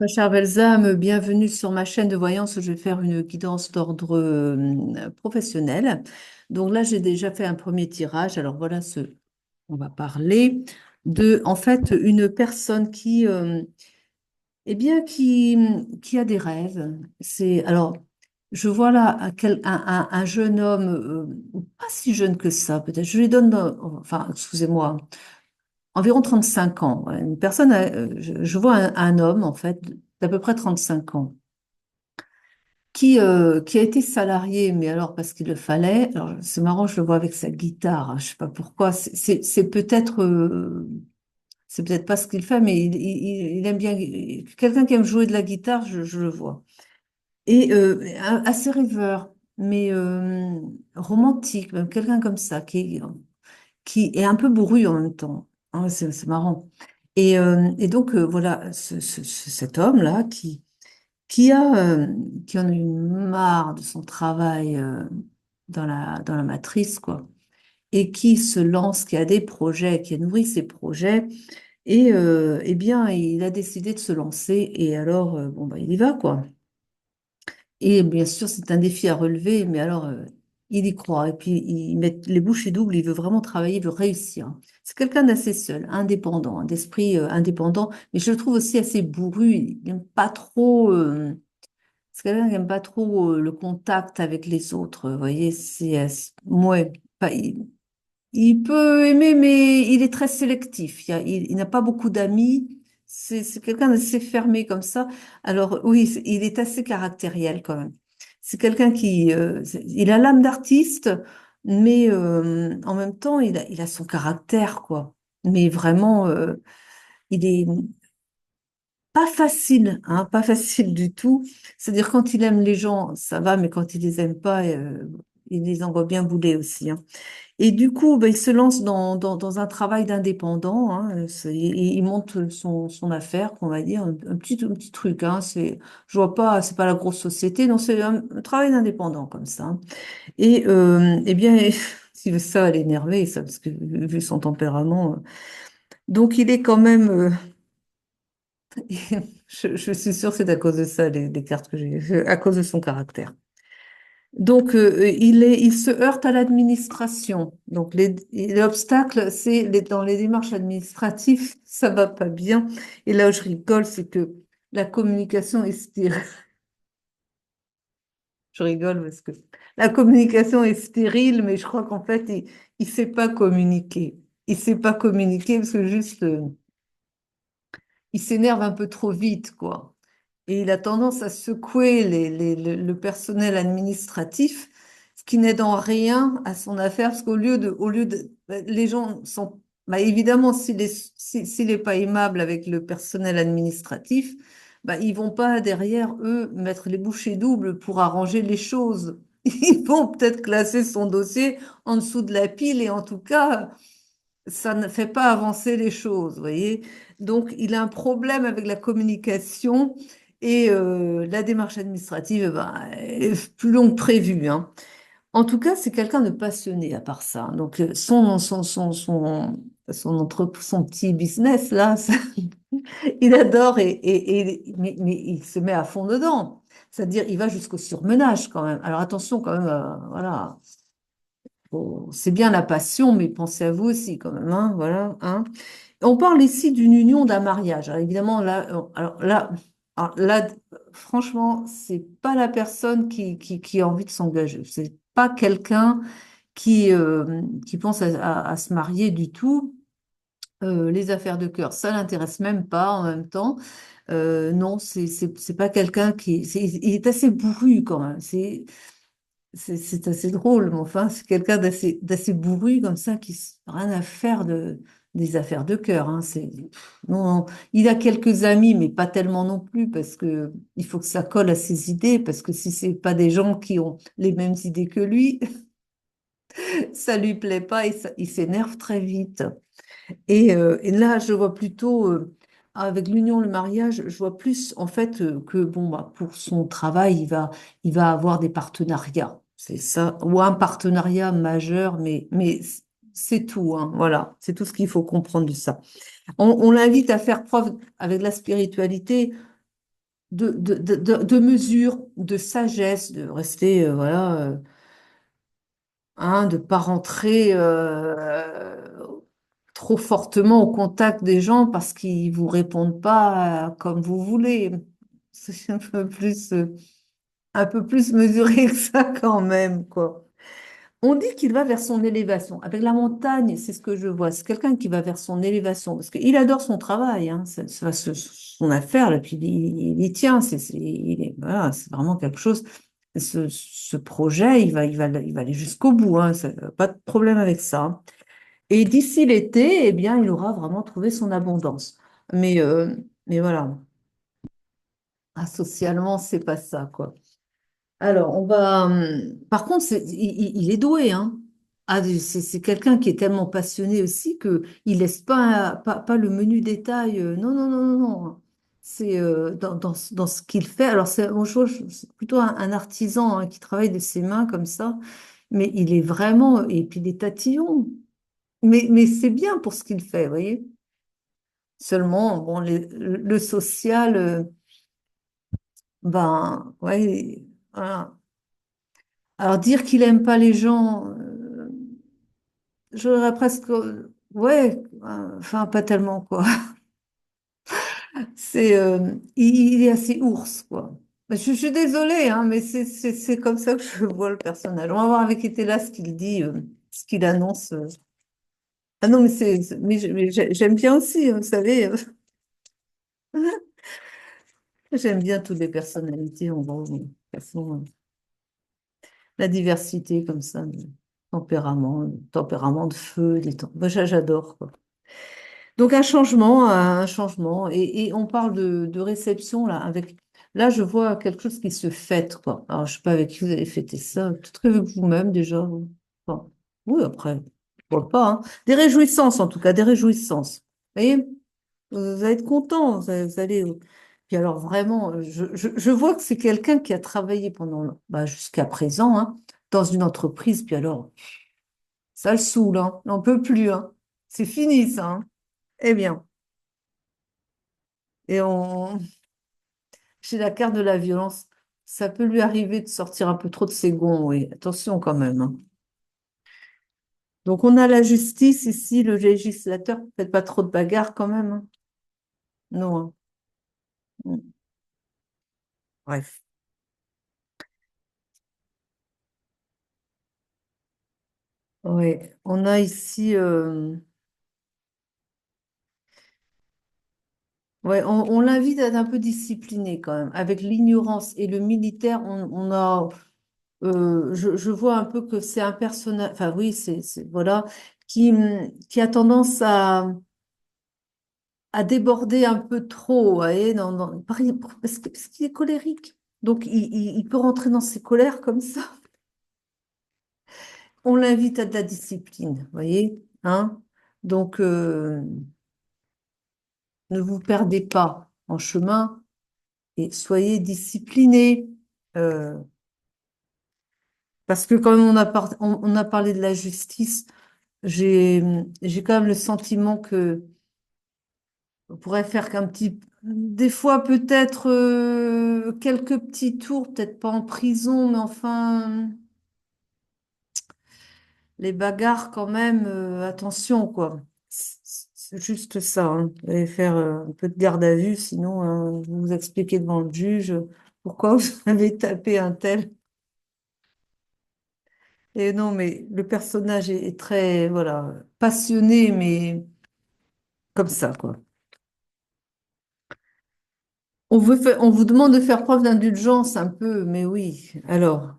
Ma chère Belzame, bienvenue sur ma chaîne de voyance où je vais faire une guidance d'ordre professionnel. Donc là, j'ai déjà fait un premier tirage. Alors voilà on va parler de, en fait, une personne eh bien, qui a des rêves. Alors, je vois là un jeune homme, pas si jeune que ça, peut-être. Je lui donne, enfin, excusez-moi, environ 35 ans. Voilà. Une personne, je vois un homme, en fait, d'à peu près 35 ans qui a été salarié, mais alors parce qu'il le fallait. Alors c'est marrant, je le vois avec sa guitare, hein, je sais pas pourquoi. C'est peut-être pas ce qu'il fait, mais il aime bien. Quelqu'un qui aime jouer de la guitare, je le vois. Et assez rêveur, mais romantique, même quelqu'un comme ça, qui est un peu bourru en même temps. Hein, c'est marrant. Et donc voilà, cet homme-là qui a, euh, qui en a eu marre de son travail dans la matrice, quoi, et qui se lance, qui a des projets, qui a nourri ses projets, et eh bien, il a décidé de se lancer, et alors, bon, bah, il y va, quoi. Et bien sûr, c'est un défi à relever, mais alors, il y croit, et puis il met les bouchées doubles, il veut vraiment travailler, il veut réussir. C'est quelqu'un d'assez seul, indépendant, d'esprit indépendant, mais je le trouve aussi assez bourru, il n'aime pas trop... c'est quelqu'un qui n'aime pas trop le contact avec les autres. Vous voyez, ouais, il peut aimer, mais il est très sélectif. Il n'a pas beaucoup d'amis. C'est quelqu'un d'assez fermé comme ça. Alors oui, il est assez caractériel quand même. C'est quelqu'un il a l'âme d'artiste, mais en même temps, il a son caractère, quoi. Mais vraiment, il est pas facile, hein, pas facile du tout. C'est-à-dire quand il aime les gens, ça va, mais quand il les aime pas, il les envoie bien bouler aussi, hein. Et du coup, ben, il se lance dans un travail d'indépendant, hein. Il monte son affaire, qu'on va dire, un petit truc, hein. Je vois pas, c'est pas la grosse société, non, c'est un travail d'indépendant comme ça, hein. Et eh bien, ça va l'énerver, ça, parce que vu son tempérament, donc il est quand même. Je suis sûre que c'est à cause de ça, les cartes que j'ai, à cause de son caractère. Donc, il se heurte à l'administration. Donc, l'obstacle, dans les démarches administratives, ça va pas bien. Et là où je rigole, c'est que la communication est stérile. Je rigole parce que la communication est stérile, mais je crois qu'en fait, il sait pas communiquer. Il sait pas communiquer parce que juste, il s'énerve un peu trop vite, quoi. Et il a tendance à secouer le personnel administratif, ce qui n'aide en rien à son affaire, parce au lieu de, les gens sont, bah, évidemment, s'il est pas aimable avec le personnel administratif, bah, ils vont pas derrière eux mettre les bouchées doubles pour arranger les choses. Ils vont peut-être classer son dossier en dessous de la pile et en tout cas, ça ne fait pas avancer les choses, vous voyez. Donc, il a un problème avec la communication et la démarche administrative, ben, est plus longue que prévu, hein. En tout cas, c'est quelqu'un de passionné à part ça. Donc, son petit business, là, il adore mais il se met à fond dedans. C'est-à-dire, il va jusqu'au surmenage quand même. Alors, attention quand même, voilà. Bon, c'est bien la passion, mais pensez à vous aussi quand même, hein, voilà, hein. On parle ici d'une union, d'un mariage. Alors évidemment, alors là, franchement, c'est pas la personne qui a envie de s'engager. C'est pas quelqu'un qui pense à se marier du tout. Les affaires de cœur, ça l'intéresse même pas en même temps. Non, c'est pas quelqu'un il est assez bourru quand même. C'est assez drôle, mais enfin, c'est quelqu'un d'assez bourru comme ça n'a rien à faire des affaires de cœur, hein. Non, non. Il a quelques amis, mais pas tellement non plus, parce que il faut que ça colle à ses idées, parce que si c'est pas des gens qui ont les mêmes idées que lui, ça lui plaît pas et il s'énerve très vite. Et là, je vois plutôt, avec l'union, le mariage, je vois plus en fait que bon, bah, pour son travail, il va avoir des partenariats. C'est ça, ou un partenariat majeur, mais c'est tout, hein, voilà, c'est tout ce qu'il faut comprendre de ça. On l'invite à faire preuve avec la spiritualité, de mesure, de sagesse, de rester, voilà, hein, de pas rentrer trop fortement au contact des gens parce qu'ils vous répondent pas comme vous voulez. C'est un peu plus mesuré que ça quand même, quoi. On dit qu'il va vers son élévation. Avec la montagne, c'est ce que je vois. C'est quelqu'un qui va vers son élévation parce qu'il adore son travail, hein. Son affaire, là, puis il y tient. Voilà, c'est vraiment quelque chose. Ce projet, il va aller jusqu'au bout, hein. Pas de problème avec ça. Et d'ici l'été, eh bien, il aura vraiment trouvé son abondance. Mais, euh, mais voilà, socialement, c'est pas ça, quoi. Alors, par contre, il est doué, hein. C'est quelqu'un qui est tellement passionné aussi que il laisse pas le menu détail. Non, non, non, non, non. C'est dans ce qu'il fait. Alors, c'est plutôt un artisan, hein, qui travaille de ses mains comme ça. Mais il est vraiment. Et puis des tatillons. Mais c'est bien pour ce qu'il fait, vous voyez. Seulement, bon, le social, ben, ouais, voilà. Alors dire qu'il aime pas les gens, j'aurais presque, ouais, enfin pas tellement quoi. Il est assez ours quoi. Je suis désolée, hein, mais c'est comme ça que je vois le personnage. On va voir avec Etela ce qu'il dit, ce qu'il annonce. Ah non, mais j'aime bien aussi, hein, vous savez, j'aime bien toutes les personnalités. On voit de toute façon, la diversité comme ça, tempérament de feu, moi, j'adore quoi. Donc un changement, et on parle de réception là, là je vois quelque chose qui se fête quoi. Alors je sais pas avec qui vous allez fêter ça, peut-être avec vous-même déjà. Enfin, oui après, pourquoi pas, hein. Des réjouissances en tout cas, des réjouissances. Vous voyez, vous allez être content, vous allez. Puis alors vraiment, je vois que c'est quelqu'un qui a travaillé bah, jusqu'à présent, hein, dans une entreprise, puis alors ça le saoule, hein, on n'en peut plus, hein. C'est fini ça, hein. Eh bien. Et chez la carte de la violence, ça peut lui arriver de sortir un peu trop de ses gonds, oui. Attention quand même, hein. Donc on a la justice ici, le législateur, faites pas trop de bagarres quand même, hein. Non, hein. Mm. Bref. Oui, on a ici, ouais, on l'invite à être un peu discipliné quand même. Avec l'ignorance et le militaire, je vois un peu que c'est un personnage, enfin oui, voilà, qui a tendance à déborder un peu trop, vous voyez, parce qu'il est colérique. Donc, il peut rentrer dans ses colères comme ça. On l'invite à de la discipline, vous voyez, hein? Donc, ne vous perdez pas en chemin et soyez disciplinés. Euh, Parce que quand même on a parlé de la justice, j'ai quand même le sentiment que on pourrait faire des fois peut-être quelques petits tours, peut-être pas en prison, mais enfin, les bagarres quand même, attention quoi. C'est juste ça, hein. Vous allez faire un peu de garde à vue, sinon vous vous expliquez devant le juge pourquoi vous avez tapé un tel. Et non, mais le personnage est très, voilà, passionné, mais comme ça quoi. On vous demande de faire preuve d'indulgence un peu, mais oui. Alors.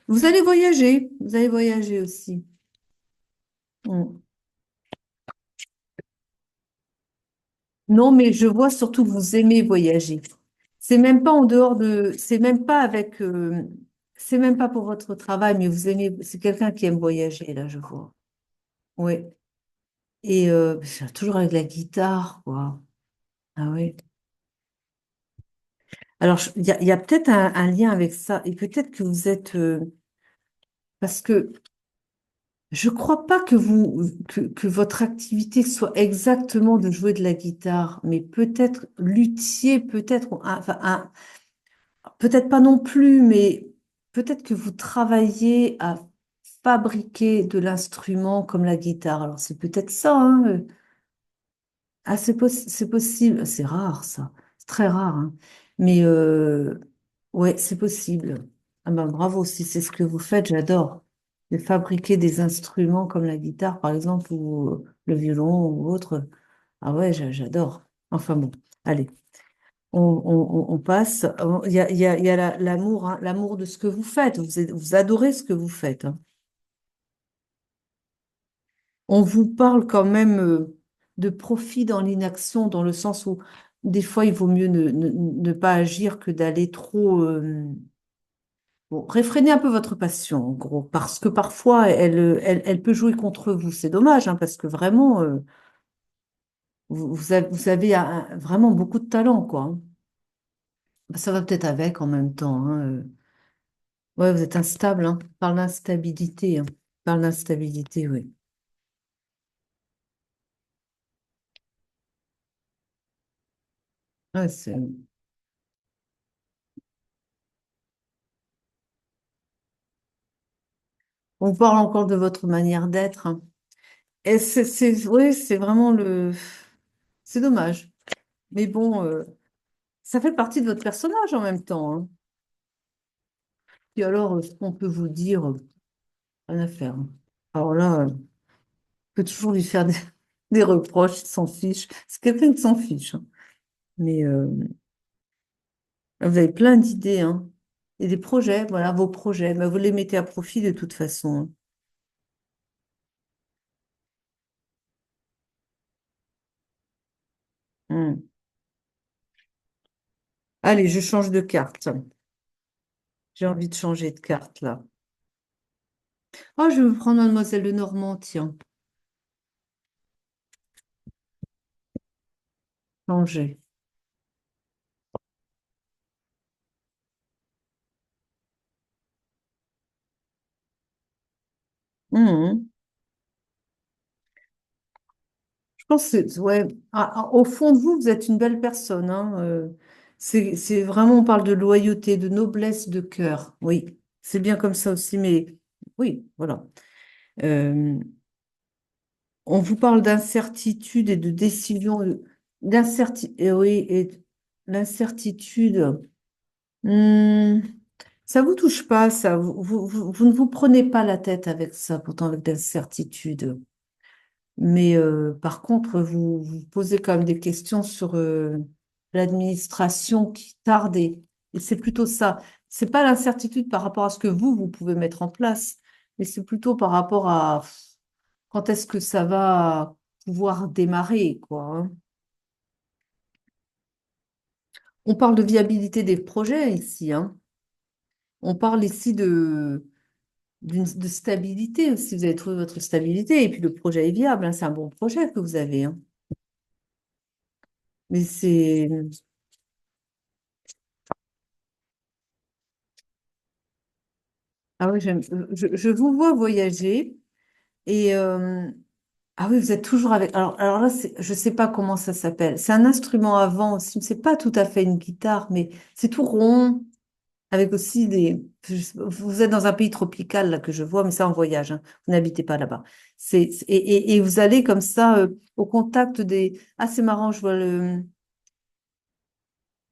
Vous allez voyager aussi. Mm. Non, mais je vois surtout que vous aimez voyager. C'est même pas c'est même pas pour votre travail, mais c'est quelqu'un qui aime voyager, là, je vois. Oui. Et c'est toujours avec la guitare, quoi. Ah oui. Alors, il y a peut-être un lien avec ça, et peut-être que vous êtes, parce que je crois pas que que votre activité soit exactement de jouer de la guitare, mais peut-être luthier, peut-être, peut-être pas non plus, mais peut-être que vous travaillez à fabriquer de l'instrument comme la guitare. Alors c'est peut-être ça, hein. Ah, c'est possible. C'est rare, ça. C'est très rare, hein. Mais ouais, c'est possible. Ah ben, bravo, si c'est ce que vous faites, j'adore. De fabriquer des instruments comme la guitare, par exemple, ou le violon ou autre. Ah ouais, j'adore. Enfin bon, allez, on passe. Il y a l'amour, hein, l'amour de ce que vous faites. Vous adorez ce que vous faites, hein. On vous parle quand même de profit dans l'inaction, dans le sens où des fois, il vaut mieux ne pas agir que d'aller trop... bon, réfrénez un peu votre passion, en gros, parce que parfois, elle peut jouer contre vous. C'est dommage, hein, parce que vraiment, vous avez vraiment beaucoup de talent, quoi, hein. Bah, ça va peut-être avec en même temps, hein. Ouais, vous êtes instable, hein. Par l'instabilité, hein. Par l'instabilité, oui. Ouais, on parle encore de votre manière d'être, hein. Et oui, c'est vraiment le... C'est dommage. Mais bon, ça fait partie de votre personnage en même temps, hein. Et alors, ce qu'on peut vous dire, rien à faire, hein. Alors là, on peut toujours lui faire des reproches, il s'en fiche. C'est quelqu'un qui s'en fiche, hein. Mais vous avez plein d'idées, hein. Et des projets, voilà, vos projets. Mais vous les mettez à profit de toute façon, hein. Hmm. Allez, je change de carte. J'ai envie de changer de carte, là. Oh, je vais prendre Mademoiselle de Normand, tiens. Changer. Mhm. Je pense que ouais, au fond de vous, vous êtes une belle personne, hein. C'est vraiment, on parle de loyauté, de noblesse de cœur. Oui, c'est bien comme ça aussi, mais oui, voilà. Euh, on vous parle d'incertitude et de décision, oui, et l'incertitude. Hmm, ça vous touche pas, ça. Vous ne vous prenez pas la tête avec ça, pourtant avec l'incertitude. Mais par contre, vous posez quand même des questions sur l'administration qui tarde et c'est plutôt ça. C'est pas l'incertitude par rapport à ce que vous pouvez mettre en place, mais c'est plutôt par rapport à quand est-ce que ça va pouvoir démarrer, quoi, hein. On parle de viabilité des projets ici, hein. On parle ici de stabilité aussi. Vous avez trouvé votre stabilité et puis le projet est viable, hein. C'est un bon projet que vous avez, hein. Mais c'est... Ah oui, je vous vois voyager et ah oui, vous êtes toujours avec. Alors là, je sais pas comment ça s'appelle. C'est un instrument à vent aussi. C'est pas tout à fait une guitare, mais c'est tout rond avec aussi des. Vous êtes dans un pays tropical là que je vois, mais c'est en voyage, hein. Vous n'habitez pas là-bas. Et vous allez comme ça au contact des. Ah, c'est marrant. Je vois le.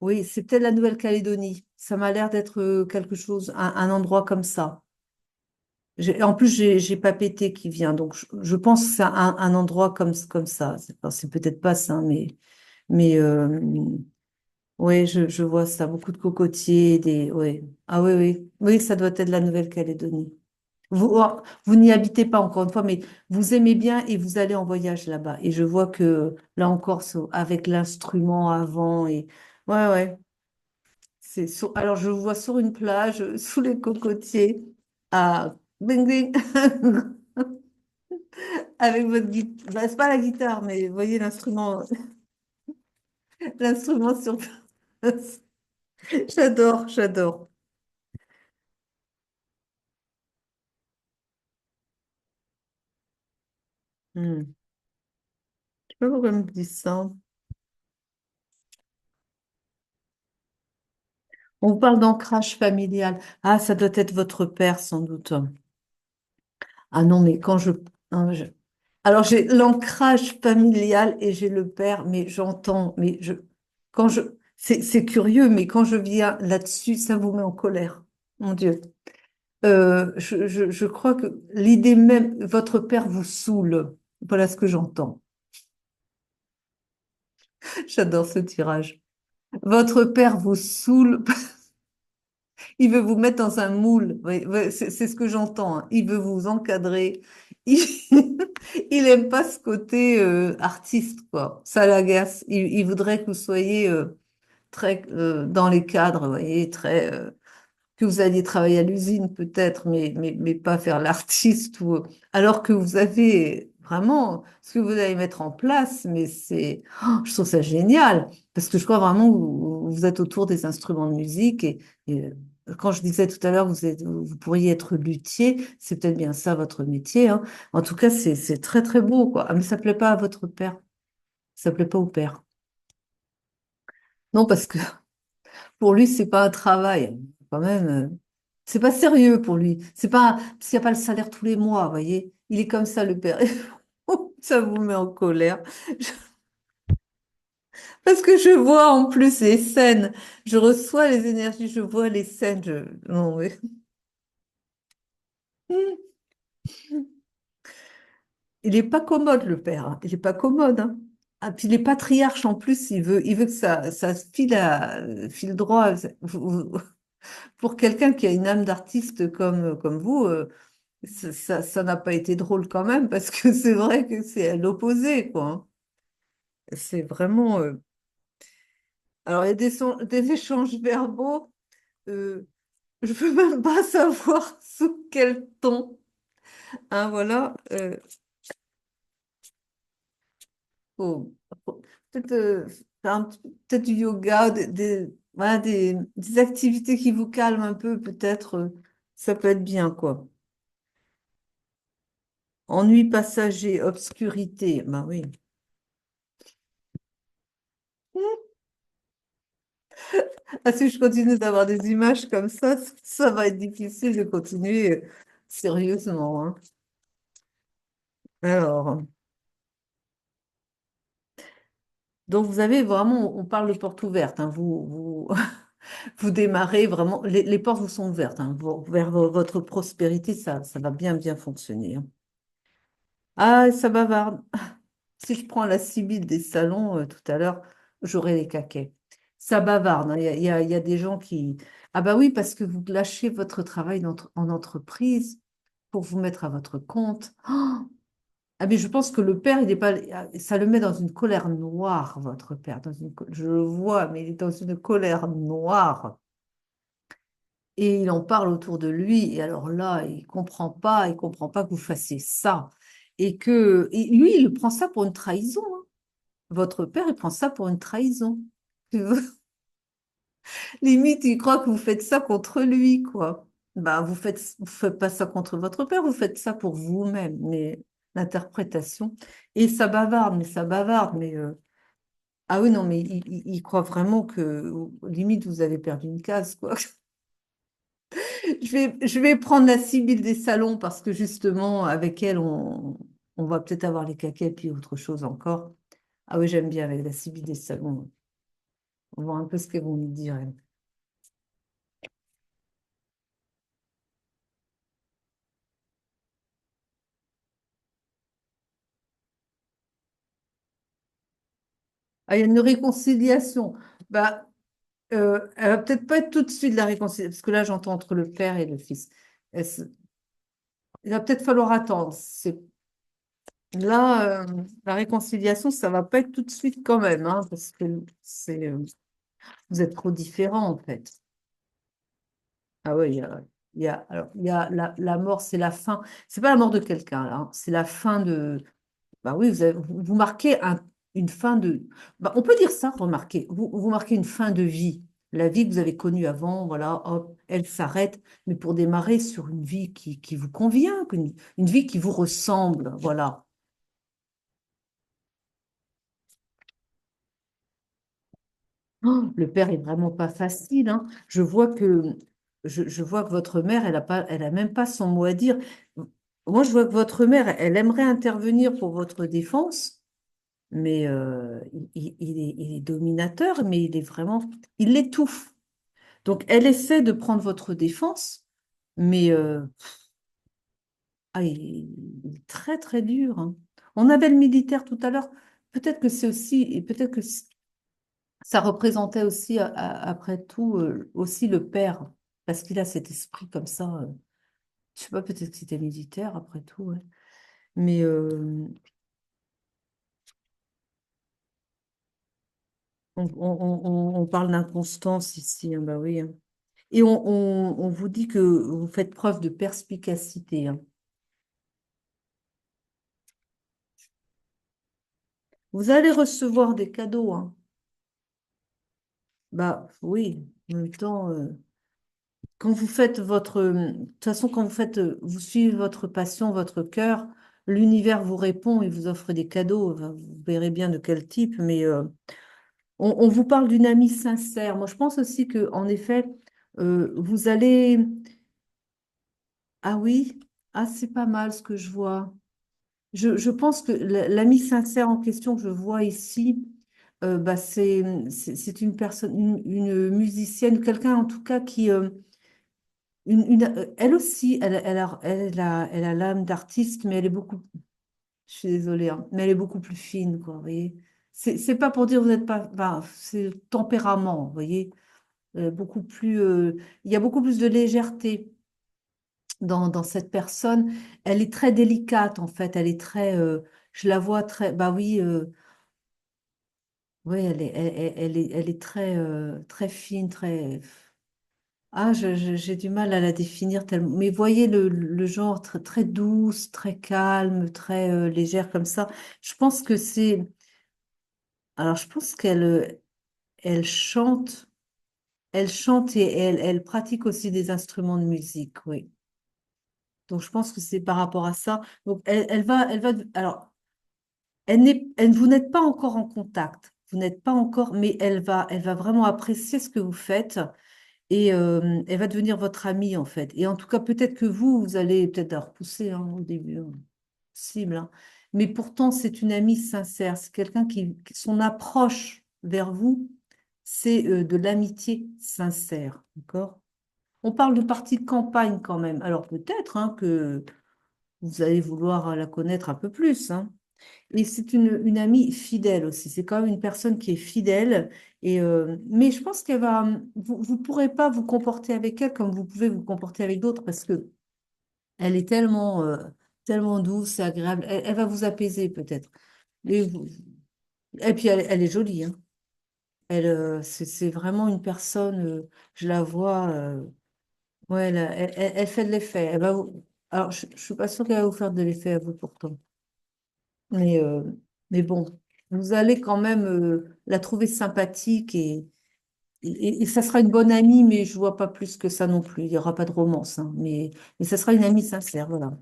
Oui, c'est peut-être la Nouvelle-Calédonie. Ça m'a l'air d'être quelque chose, un endroit comme ça. En plus, j'ai pas pété qui vient, donc je pense que c'est un endroit comme ça. C'est peut-être pas ça, mais ouais, je vois ça. Beaucoup de cocotiers, ouais. Ah oui, oui, oui, ça doit être la Nouvelle-Calédonie. Vous n'y habitez pas encore une fois, mais vous aimez bien et vous allez en voyage là-bas. Et je vois que là encore, avec l'instrument avant et ouais, ouais. Alors je vous vois sur une plage, sous les cocotiers, à bing bing. Avec votre guitare. Bah, c'est pas la guitare, mais vous voyez l'instrument, l'instrument sur place. J'adore, j'adore. Hmm. Je sais pas pourquoi elle me dit ça. On vous parle d'ancrage familial. Ah, ça doit être votre père, sans doute. Ah non, mais quand je... hein, Alors, j'ai l'ancrage familial et j'ai le père, mais j'entends, mais je... Quand je... C'est curieux, mais quand je viens là-dessus, ça vous met en colère. Mon Dieu. Je crois que l'idée même, votre père vous saoule. Voilà ce que j'entends. J'adore ce tirage. Votre père vous saoule. Il veut vous mettre dans un moule. Oui, oui, c'est ce que j'entends, hein. Il veut vous encadrer. Il, il aime pas ce côté artiste, quoi. Ça l'agace. Il voudrait que vous soyez très dans les cadres, vous voyez, très que vous alliez travailler à l'usine peut-être, mais pas faire l'artiste ou alors que vous avez vraiment ce que vous allez mettre en place, mais c'est, oh, je trouve ça génial parce que je crois vraiment que vous êtes autour des instruments de musique et, quand je disais tout à l'heure vous pourriez être luthier, c'est peut-être bien ça votre métier, hein. En tout cas, c'est très très beau quoi. Ah, mais ça plaît pas à votre père, ça plaît pas au père. Non, parce que pour lui, c'est pas un travail. Quand même, c'est pas sérieux pour lui. C'est pas parce qu'il n'y a pas le salaire tous les mois, vous voyez. Il est comme ça, le père. Ça vous met en colère. Je- Parce que je vois en plus les scènes. Je reçois les énergies, je vois les scènes. Non, mais... Il est pas commode, le père, hein. Il est pas commode, hein. Ah, puis il est patriarche en plus. Il veut que ça file droit. Pour quelqu'un qui a une âme d'artiste comme vous. Ça n'a pas été drôle quand même, parce que c'est vrai que c'est à l'opposé, quoi, hein. C'est vraiment... Alors, il y a des échanges verbaux, euh, je peux même pas savoir sous quel ton, hein, voilà. Faut- peut-être faire peut-être du yoga, voilà, des activités qui vous calment un peu, peut-être, ça peut être bien, quoi. Ennui passager, obscurité, ben oui. Ah, si je continue d'avoir des images comme ça va être difficile de continuer sérieusement, hein. Alors, donc vous avez vraiment, on parle de porte ouverte, hein. Vous démarrez vraiment, les portes vous sont ouvertes, hein. Vers votre prospérité, ça va bien, bien fonctionner, hein. Ah, ça bavarde. Si je prends la Sibylle des salons tout à l'heure, j'aurai les caquets. Ça bavarde, hein. Il y a des gens qui... Ah bah oui, parce que vous lâchez votre travail en entreprise pour vous mettre à votre compte. Oh, ah mais je pense que le père, il est pas... Ça le met dans une colère noire, votre père. Je le vois, mais il est dans une colère noire. Et il en parle autour de lui. Et alors là, il comprend pas que vous fassiez ça. Et lui, il prend ça pour une trahison, hein. Votre père, il prend ça pour une trahison. Limite, il croit que vous faites ça contre lui, quoi. Bah, vous faites pas ça contre votre père, vous faites ça pour vous-même. Mais l'interprétation. Et ça bavarde, mais ah oui, non, mais il croit vraiment que limite vous avez perdu une case, quoi. Je vais prendre la Sibylle des salons parce que justement, avec elle, on va peut-être avoir les caquets puis autre chose encore. Ah oui, j'aime bien avec la Sibylle des salons. On va voir un peu ce qu'elles vont nous dire, elles. Ah, il y a une réconciliation. Bah, elle va peut-être pas être tout de suite la réconciliation, parce que là, j'entends entre le père et le fils. Il va peut-être falloir attendre. Là, la réconciliation, ça va pas être tout de suite quand même, hein, parce que vous êtes trop différents, en fait. Ah oui, alors, il y a la mort, c'est la fin. C'est pas la mort de quelqu'un, là, hein. C'est la fin de. Bah oui, vous marquez une fin de... Bah, on peut dire ça, remarquez. Vous marquez une fin de vie. La vie que vous avez connue avant, voilà, hop, elle s'arrête, mais pour démarrer sur une vie qui vous convient, une vie qui vous ressemble, voilà. Oh, le père est vraiment pas facile, hein. Je vois que votre mère, elle a même pas son mot à dire. Moi, je vois que votre mère, elle aimerait intervenir pour votre défense, mais il est dominateur, mais il est vraiment, il l'étouffe. Donc, elle essaie de prendre votre défense, mais il est très, très dur, hein. On avait le militaire tout à l'heure. Peut-être que c'est aussi, et peut-être que ça représentait aussi, après tout, aussi le père, parce qu'il a cet esprit comme ça. Je sais pas, peut-être que c'était militaire, après tout, ouais. Mais on parle d'inconstance ici, hein, bah oui, hein. Et on vous dit que vous faites preuve de perspicacité, hein. Vous allez recevoir des cadeaux, hein. Bah oui, en même temps, quand vous faites de toute façon, quand vous suivez votre passion, votre cœur, l'univers vous répond et vous offre des cadeaux. Enfin, vous verrez bien de quel type, mais on vous parle d'une amie sincère. Moi, je pense aussi que, en effet, vous allez. Ah oui, ah, c'est pas mal ce que je vois. Je pense que l'ami sincère en question que je vois ici, bah, c'est une personne, une musicienne, quelqu'un en tout cas qui, elle aussi, elle a l'âme d'artiste, mais elle est beaucoup, je suis désolée, hein, mais elle est beaucoup plus fine, quoi, vous voyez. C'est pas pour dire vous n'êtes pas, enfin, c'est le tempérament, vous voyez, beaucoup plus, il y a beaucoup plus de légèreté dans cette personne. Elle est très délicate, en fait, elle est très, je la vois très, bah oui, ouais, elle est très, très fine, très. Ah, j'ai du mal à la définir tellement. Mais voyez le genre très, très douce, très calme, très légère comme ça. Je pense que c'est. Alors, je pense elle chante, elle chante et elle pratique aussi des instruments de musique, oui. Donc, je pense que c'est par rapport à ça. Donc, elle va. Alors, vous n'êtes pas encore en contact. Vous n'êtes pas encore, mais elle va vraiment apprécier ce que vous faites. Et elle va devenir votre amie, en fait. Et en tout cas, peut-être que vous allez peut-être la repousser, hein, au début, hein, possible, hein. Mais pourtant, c'est une amie sincère. C'est quelqu'un son approche vers vous, c'est de l'amitié sincère. D'accord? On parle de partie de campagne quand même. Alors peut-être, hein, que vous allez vouloir la connaître un peu plus, hein. Et c'est une amie fidèle aussi. C'est quand même une personne qui est fidèle. Et, mais je pense qu'elle va. Vous ne pourrez pas vous comporter avec elle comme vous pouvez vous comporter avec d'autres parce que elle est tellement, tellement douce et agréable. Elle va vous apaiser peut-être. Et, et puis elle est jolie, hein. C'est vraiment une personne, je la vois. Ouais, elle fait de l'effet. Alors, je ne suis pas sûre qu'elle va vous faire de l'effet à vous pourtant. Mais, euh, mais bon, vous allez quand même la trouver sympathique et ça sera une bonne amie, mais je vois pas plus que ça non plus. Il n'y aura pas de romance, hein, mais ça sera une amie sincère, voilà.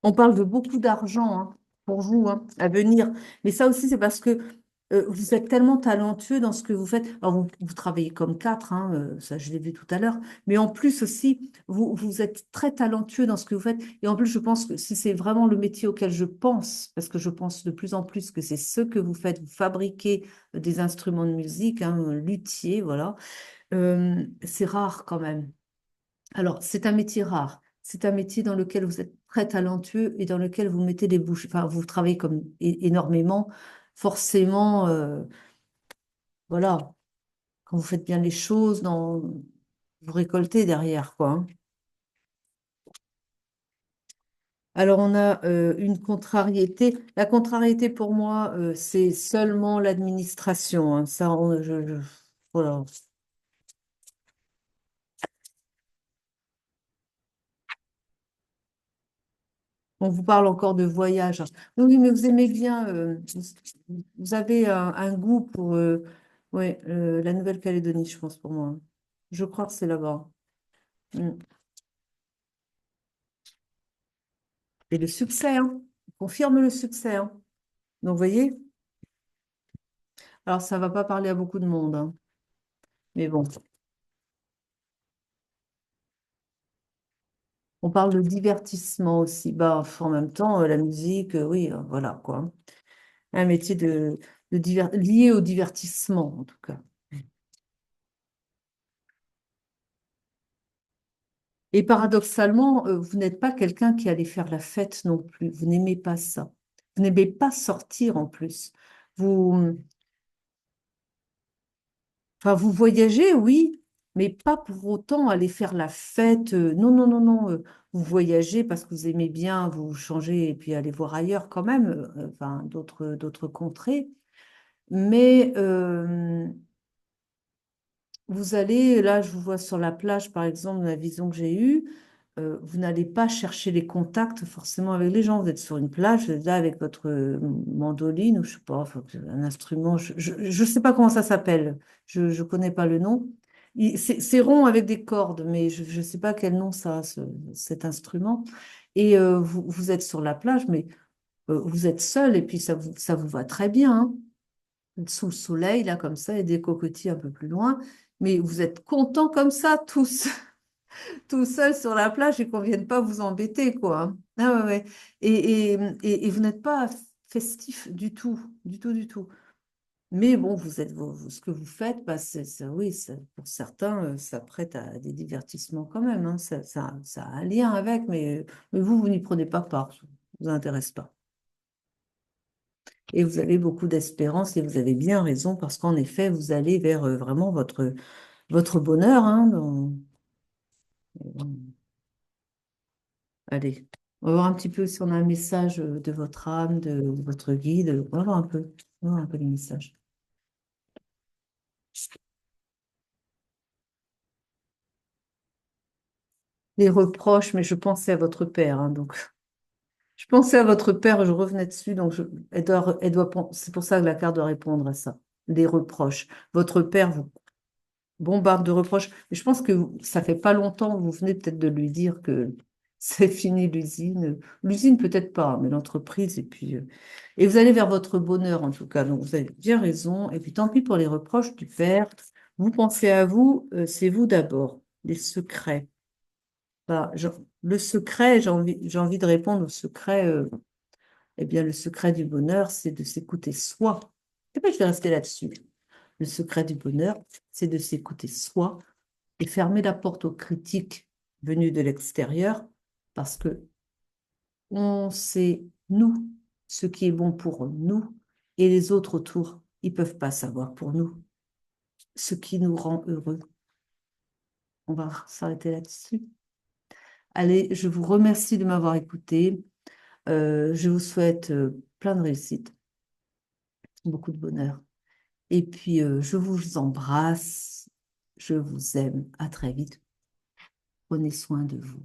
On parle de beaucoup d'argent, hein, pour vous, hein, à venir. Mais ça aussi, c'est parce que vous êtes tellement talentueux dans ce que vous faites. Alors, vous travaillez comme quatre, hein, ça je l'ai vu tout à l'heure. Mais en plus aussi, vous êtes très talentueux dans ce que vous faites. Et en plus, je pense que si c'est vraiment le métier auquel je pense, parce que je pense de plus en plus que c'est ce que vous faites, vous fabriquez des instruments de musique, hein, un luthier, voilà. C'est rare quand même. Alors, c'est un métier rare. C'est un métier dans lequel vous êtes très talentueux et dans lequel vous mettez des bouches, enfin, vous travaillez comme énormément. Forcément, voilà, quand vous faites bien les choses, vous récoltez derrière, quoi, hein. Alors, on a une contrariété. La contrariété, pour moi, c'est seulement l'administration, hein. Ça, voilà. On vous parle encore de voyage, hein. Oui, mais vous aimez bien, vous avez un goût pour ouais, la Nouvelle-Calédonie, je pense, pour moi, hein. Je crois que c'est là-bas. Mm. Et le succès, hein, confirme le succès, hein. Donc, vous voyez, Alors, ça va pas parler à beaucoup de monde, hein. Mais bon, on parle de divertissement aussi. Bah, en même temps, la musique, oui, voilà quoi. Un métier lié au divertissement, en tout cas. Et paradoxalement, vous n'êtes pas quelqu'un qui allait faire la fête non plus. Vous n'aimez pas ça. Vous n'aimez pas sortir en plus. Vous, enfin, vous voyagez, oui, mais pas pour autant aller faire la fête. Non, non, non, non. Vous voyagez parce que vous aimez bien vous changer et puis aller voir ailleurs quand même, enfin, d'autres contrées. Mais vous allez, là, je vous vois sur la plage, par exemple, la vision que j'ai eue, vous n'allez pas chercher les contacts forcément avec les gens. Vous êtes sur une plage, vous êtes là avec votre mandoline ou je sais pas, enfin, un instrument, je sais pas comment ça s'appelle, je ne connais pas le nom. C'est rond avec des cordes, mais je ne sais pas quel nom ça a, cet instrument. Et vous êtes sur la plage, mais vous êtes seul et puis ça vous va très bien, hein, sous le soleil, là, comme ça, et des cocotiers un peu plus loin. Mais vous êtes contents comme ça, tous, tout seuls sur la plage et qu'on vienne pas vous embêter, quoi, hein. Ah ouais, ouais. Et vous n'êtes pas festif du tout, du tout, du tout. Mais bon, ce que vous faites, bah, oui, pour certains, ça prête à des divertissements quand même, hein. Ça a un lien avec, mais vous n'y prenez pas part. Ça vous intéresse pas. Et vous avez beaucoup d'espérance et vous avez bien raison parce qu'en effet, vous allez vers vraiment votre bonheur, hein, allez, on va voir un petit peu si on a un message de votre âme, de votre guide. On va voir un peu les messages. Les reproches, mais je pensais à votre père, hein, donc je pensais à votre père, je revenais dessus, donc c'est pour ça que la carte doit répondre à ça. Les reproches. Votre père vous bombarde de reproches. Mais je pense que ça fait pas longtemps, vous venez peut-être de lui dire que c'est fini l'usine. L'usine peut-être pas, mais l'entreprise. Et vous allez vers votre bonheur en tout cas. Donc vous avez bien raison. Et puis tant pis pour les reproches du père. Vous pensez à vous, c'est vous d'abord. Les secrets. Bah, le secret, j'ai envie de répondre au secret. Eh bien, le secret du bonheur, c'est de s'écouter soi. Et bien, je vais rester là-dessus. Le secret du bonheur, c'est de s'écouter soi et fermer la porte aux critiques venues de l'extérieur parce que on sait, nous, ce qui est bon pour nous et les autres autour, ils peuvent pas savoir pour nous ce qui nous rend heureux. On va s'arrêter là-dessus. Allez, je vous remercie de m'avoir écouté. Je vous souhaite plein de réussite, beaucoup de bonheur. Et puis, je vous embrasse. Je vous aime. À très vite. Prenez soin de vous.